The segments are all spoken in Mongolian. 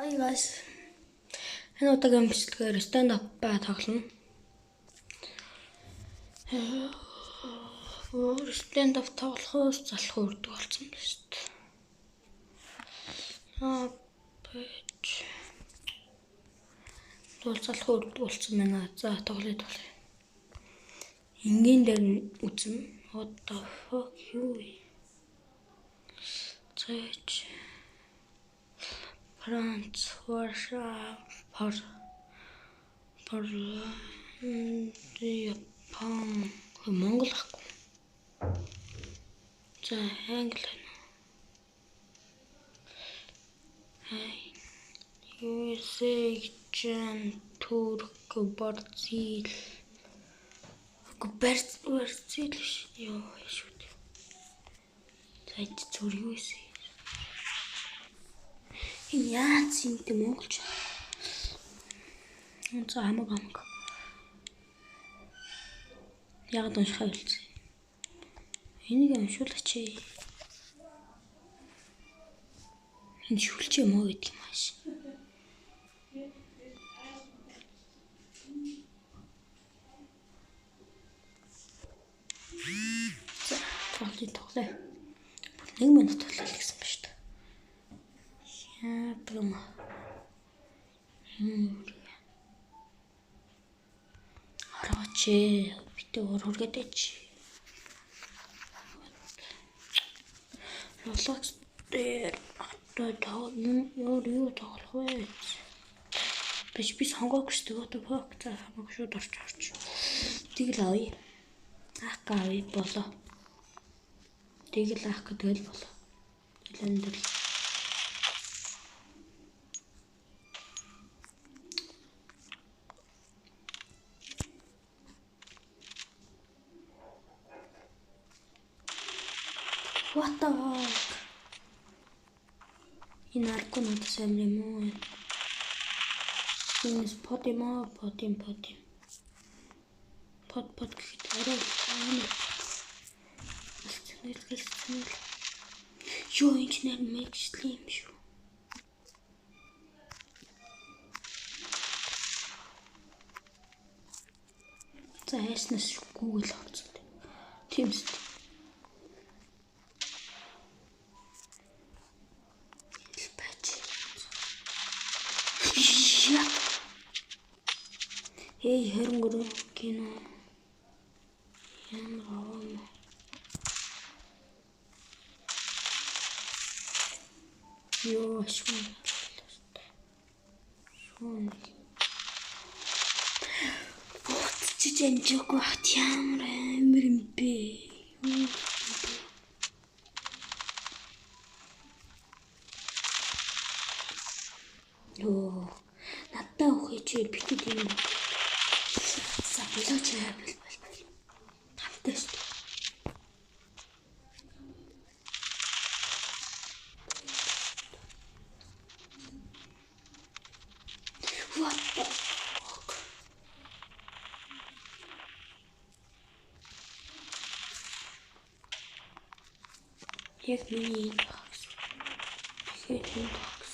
Hi guys. Энэ удаагийн бичлэгээр stand up тоглоно. Stand up тоглохоос залах үрдэг болсон юм шүү дээ. Залах үрдэг болсон байна. За тоглоё. Ингийн дээр үзэн what the fuck юу вэ? Цэч Франц Япон Монгол ахгүй. За англи. USA Турк Бразил ёо шүү дээ. Зайд зүр юу эсэ. Энэ яац юм бэ монголч. За хамаг. Яг уншихаа хэлсэн. Энийг уншуулаач. Энэ шүлч юм уу гэдэг юм ааш. За тоглоё. 1 минут болол гэсэн ба шүү дээ. Яаблам. Араач битээ ургаач. Лолокс дээр юу тоглох вэ? Би сонгоог шүү дээ. Одоо фок за хамаг шууд орч. Тэгэл авъя. Авъя болоо. Тэгэл авах гэдэг л болоо. Тэгэл What the fuck? Энэ аргагүй надад сайн юм уу? Энэ подим. Под гэхэд арай амар. Юу инженер мэйжлээ юм шүү. За яснаас Google орсон. Teams. Эй хэрэнгөр кино. Ямар ёо шүүн. Чичэн жoko ямар амар юм бэ? Ёо надтай өхөө чи битүү тийм. За болооч бэл. Хамтаас. What the fuck? Яг миний багс. Тэгэхээр багс.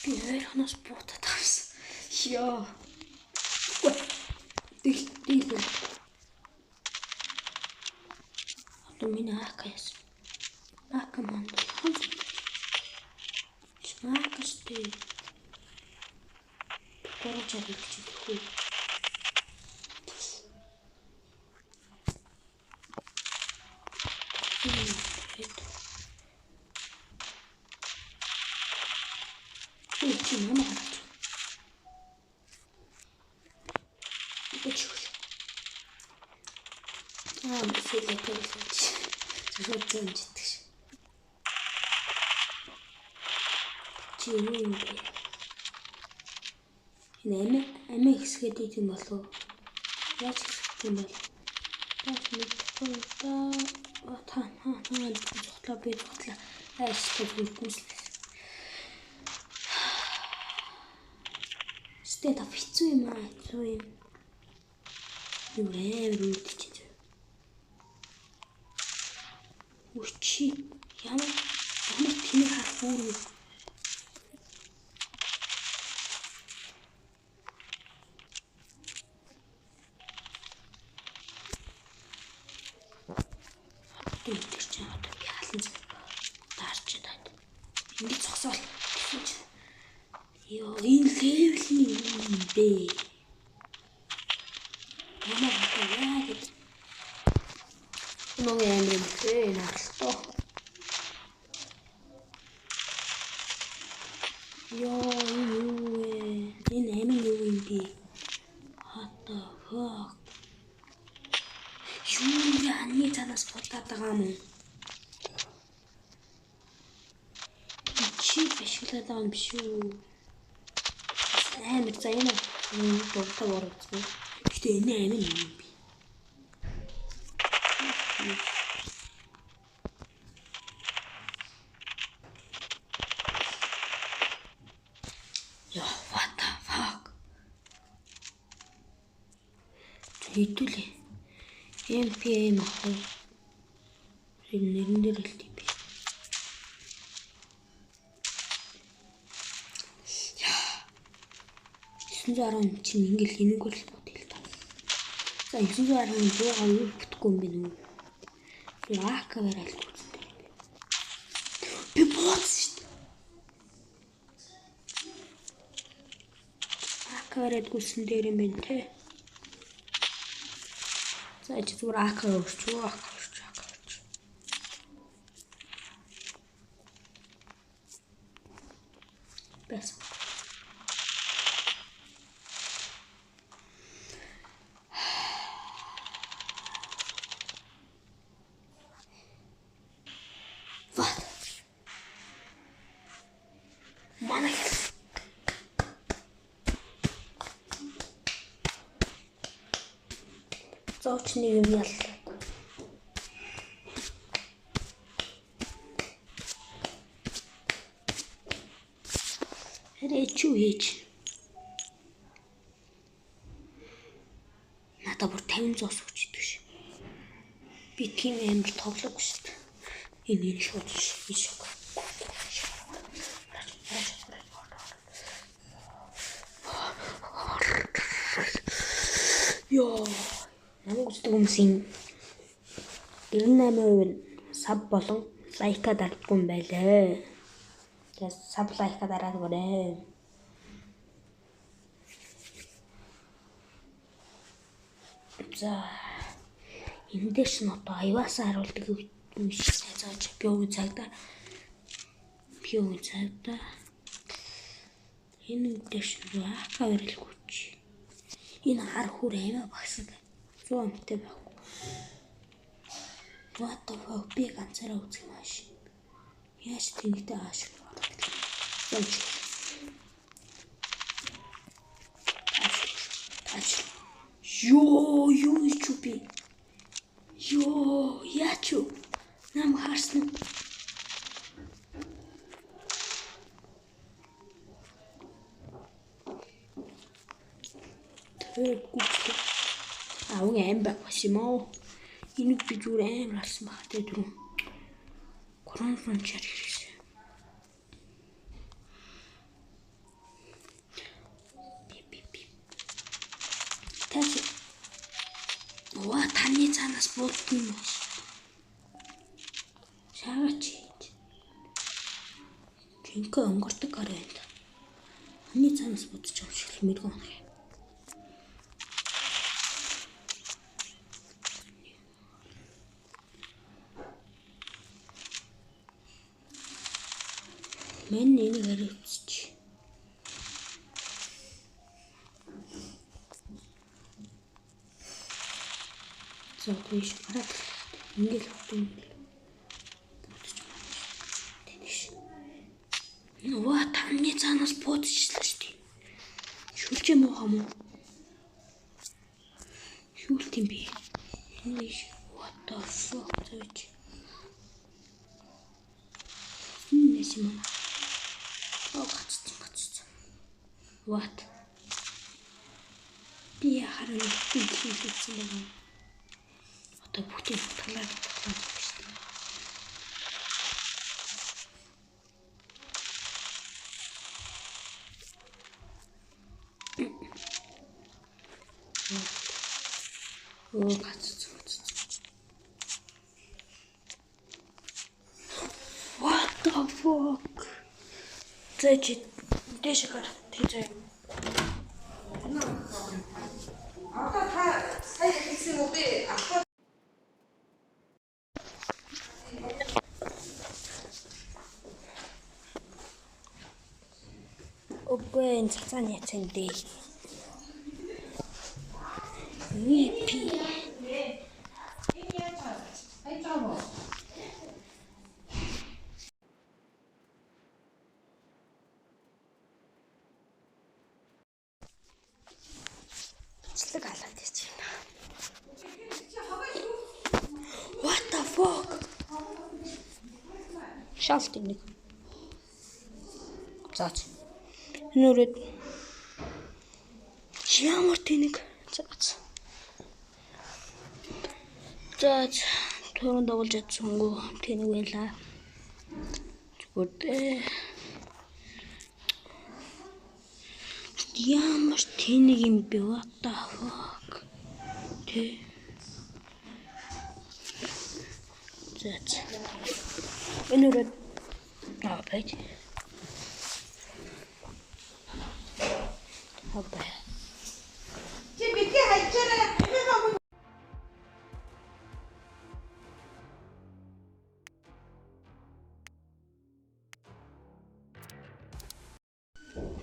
Би ханаас бутаад тавсан. Ёо. Дил. Одоо миний акас. Акаман. Акастэй. Борочод хэлчихгүй. Чи мама. Мөсөлөө төлөж. Зөвхөн житгш. Чи юу юм бэ? Энэ амиг хэсгээд ийм болов. Яаж хэсгэх юм бол? Яаж мэдхгүй та зотлоо би зотлоо. Айстай хүрхүүслээ. Stand up хэцүү юм аа. Юу үүдчих. Үчи ямар тэнэг харах үү? Тэгтэр чи одоо би халан даарч байна. Ингэ зогсоол. Ёо энэ левелний юм бэ. Ямар яа гэж. Нөгөө амир бэ наалтаа. Ёо энэ амир юу юм бэ? What the fuck? Юу яаны цанаас бодоод байгаа юм уу? Чи бишгэлээд байгаа юм биш үү? Амир за энэ дуртай борцгоо. Гэтэ энэ амир юм би. Яа, what the fuck? Хэдүүлээ. MPM ах. Нэрэн дээр хэлтий би. Яа. 910 чинь ингээл хинэг л бодъё л та. За 910 100-аар юу бүтэхгүй юм бэ нүү? Лака барайл үзтээ. Би бооц шүү дээ. Лака барайл гүсэн дээр юм байна те. За чи зүгээр ака өрчөө. Бэс. What? Манай зоочны юм ял. Чүү хийж. Надад бүр 50 зоос өгчдөг ш. Би тийм амар тоглоогүй шүү дээ. Энэ шууд шок. Ёо. Намайг үздэг хүмүүсийн 98% саб болон лайка дардаггүй юм байлаа. Тэгээс саб лайка дараад өгөөрэй. За энэ дэш нь одоо аюулсаа харуулдаг юм шиг сайжаач би өвөө цагта энэ дэш нь ака барилгүйч энэ хар хүр аймаа багсаг 100 амттай байхгүй. What the fuck би ганцаараа үзэх маш. Яаж тэнэгтэй ааш. Ёо, юу ч би. Ёо, яач юу? Нам харсан. Гүцлээ. Уг аим байх юм уу? Энийг би зүгээр амар алсан баг тэ дөрөв. Коронавирус хэрэгсэн. Таш. Оо таны цаанаас буудсан юм байна. Шаагач. Жинхэнэ өнгөрдөг гар байна. Таны цаанаас будж байгаа шиг мэрэгэн онох. Мен энийг хариуцчих. За тийш хараад ингээл хөтөн бодож байна. Тэніш. Нөө тамны цаанаас бодчихлаа шүү дээ. Шүлж юм уу хам уу? Шүлт юм би. Тэніш. What the fuck гэж. Нэс юм аа. Гацсан. What? Би харин хийлээсэн байна. Одоо бүгдийг таглаад байна шүү дээ. What the fuck? Зэчид дэшгэр тийзээ. Одоо та сая хэлсэн үү би авах. Үгүй энэ цацааны яцсан дээ. VP. Цэцлэг халаад ирж байна. What the fuck? Шалт нэг. Заач. Нүрээд ямар тэнэг заач. Заач түрүүн дагуулж ядсангүй тэнэг байлаа. Зүгээр ямар тэнэг юм бэ? What the fuck? Тэ. Заач. Нүрээд бай. Хабаа. Чи битгий хайчаарай.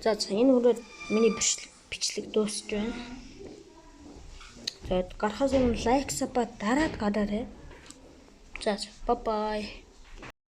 За энэ хүрээд миний бичлэг дуусч байна. Тэгээд гарахаас өмнө лайк сабаа дараад гадаарай. За бай бай.